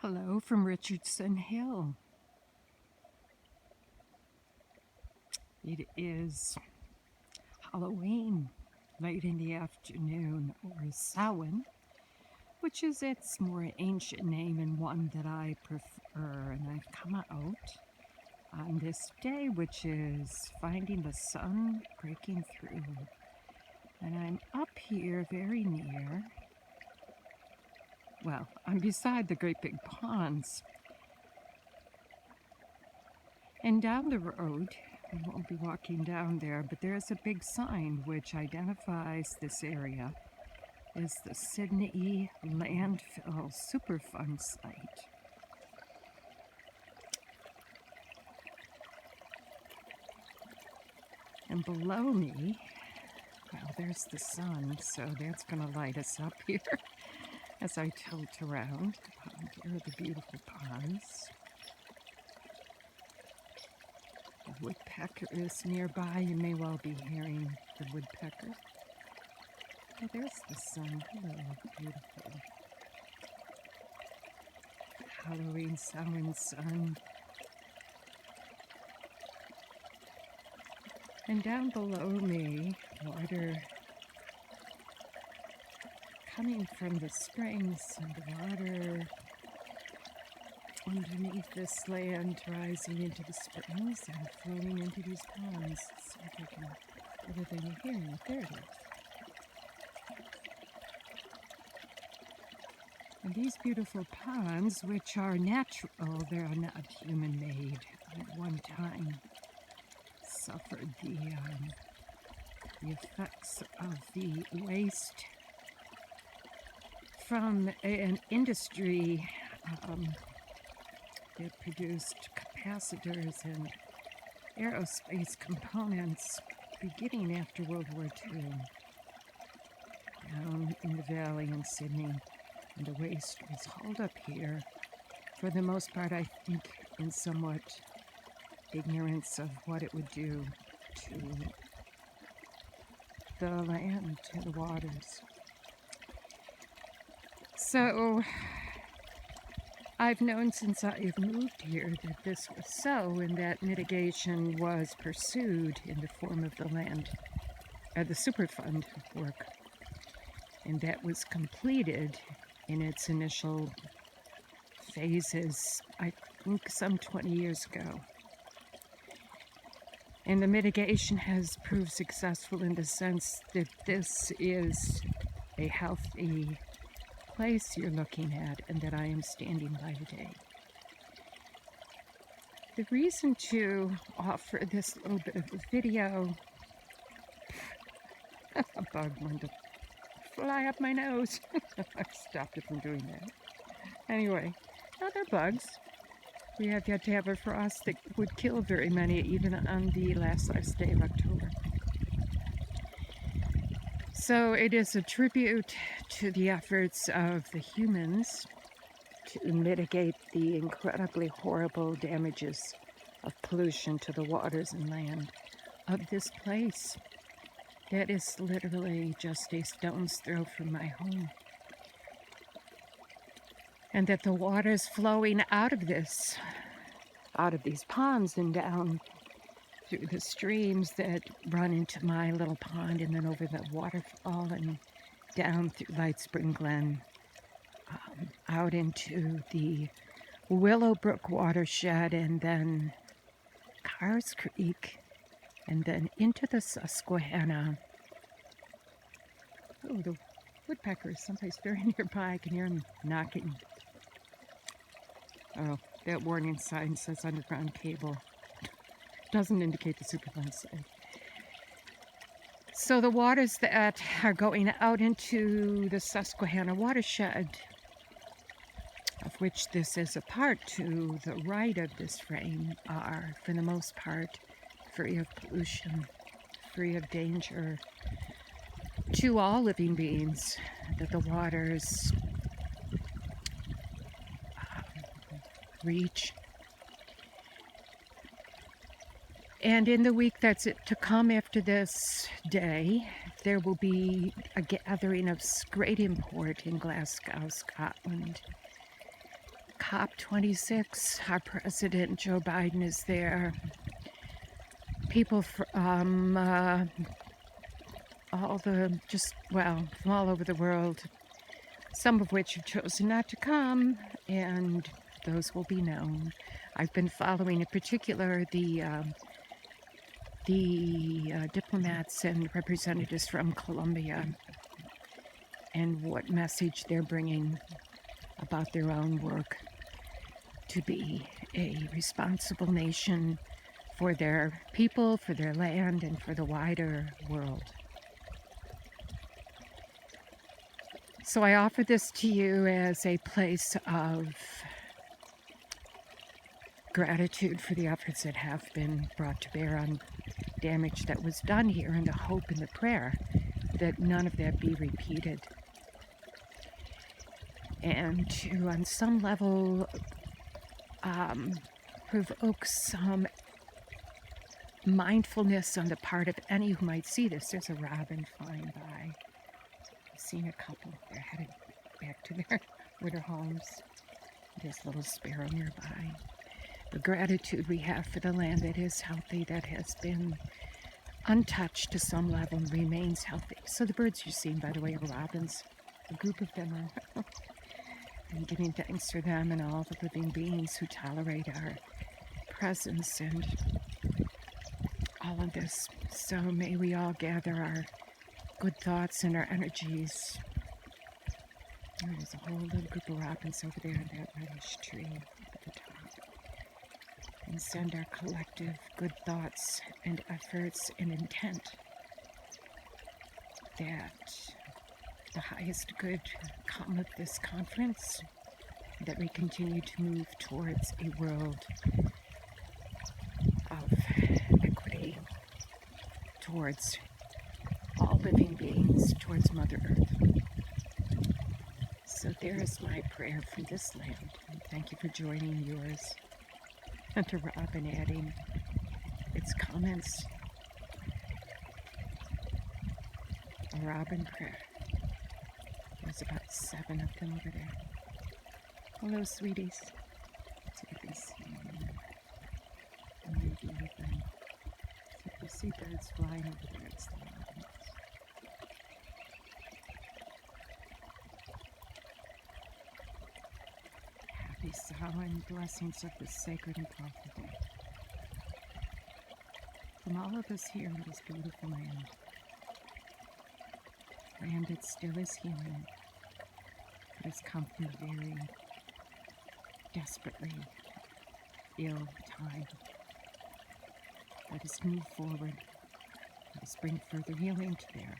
Hello from Richardson Hill. It is Halloween, late in the afternoon, or Samhain, which is its more ancient name and one that I prefer. And I've come out on this day, which is finding the sun breaking through. And I'm up here very near, well, I'm beside the great big ponds. And down the road, I won't be walking down there, but there's a big sign which identifies this area as the Sydney Landfill Superfund site. And below me, well, there's the sun, so that's going to light us up here as I tilt around. Here are the beautiful ponds. The woodpecker is nearby. You may well be hearing the woodpecker. Oh, there's the sun. Hello, beautiful. Halloween, Samhain sun. And down below me, water coming from the springs, and the water underneath this land rising into the springs and flowing into these ponds. Let's see if I can, whether you're hearing it. There it is. And these beautiful ponds, which are natural, they are not human-made, at one time suffered the effects of the waste from an industry that produced capacitors and aerospace components beginning after World War II down in the valley in Sydney. And the waste was hauled up here, for the most part, I think, in somewhat ignorance of what it would do to the land, to the waters. So I've known since I've moved here that this was so, and that mitigation was pursued in the form of the land, the Superfund work, and that was completed in its initial phases, I think some 20 years ago. And the mitigation has proved successful in the sense that this is a healthy place you're looking at and that I am standing by today. The reason to offer this little bit of a video, a bug wanted to fly up my nose. I stopped it from doing that. Anyway, now they're bugs. We have yet to have a frost that would kill very many, even on the last day of October. So it is a tribute to the efforts of the humans to mitigate the incredibly horrible damages of pollution to the waters and land of this place that is literally just a stone's throw from my home. And that the waters flowing out of these ponds and down through the streams that run into my little pond and then over the waterfall and down through Light Spring Glen, out into the Willowbrook watershed, and then Carrs Creek, and then into the Susquehanna. Oh, the woodpecker is someplace very nearby. I can hear him knocking. Oh, that warning sign says underground cable. Doesn't indicate the Superfund site. So the waters that are going out into the Susquehanna watershed, of which this is a part, to the right of this frame, are, for the most part, free of pollution, free of danger to all living beings, that the waters reach. And in the week that's to come after this day, there will be a gathering of great import in Glasgow, Scotland, COP26. Our president, Joe Biden, is there. People from from all over the world, some of which have chosen not to come, and those will be known. I've been following in particular the diplomats and representatives from Colombia and what message they're bringing about their own work to be a responsible nation for their people, for their land, and for the wider world. So I offer this to you as a place of gratitude for the efforts that have been brought to bear on damage that was done here, and the hope and the prayer that none of that be repeated. And to, on some level, provoke some mindfulness on the part of any who might see this. There's a robin flying by. I've seen a couple. They're headed back to their winter homes. There's a little sparrow nearby. The gratitude we have for the land that is healthy, that has been untouched to some level, remains healthy. So the birds you've seen, by the way, are robins. A group of them are. And giving thanks for them and all the living beings who tolerate our presence and all of this. So may we all gather our good thoughts and our energies. There's a whole little group of robins over there in that reddish tree at the top. And send our collective good thoughts and efforts and intent that the highest good come of this conference, that we continue to move towards a world of equity, towards all living beings, towards Mother Earth. So there is my prayer for this land. And thank you for joining yours. And to Robin adding its comments. A robin prayer. There's about 7 of them over there. Hello, sweeties. Let's see if you can see them. And maybe with them. So if you see birds flying over there, it's the robins. Happy Samhain blessings of the sacred and profitable. From all of us here in this beautiful land. Land that still is healing, that has come from a very desperately ill time. Let us move forward. Let us bring further healing to bear.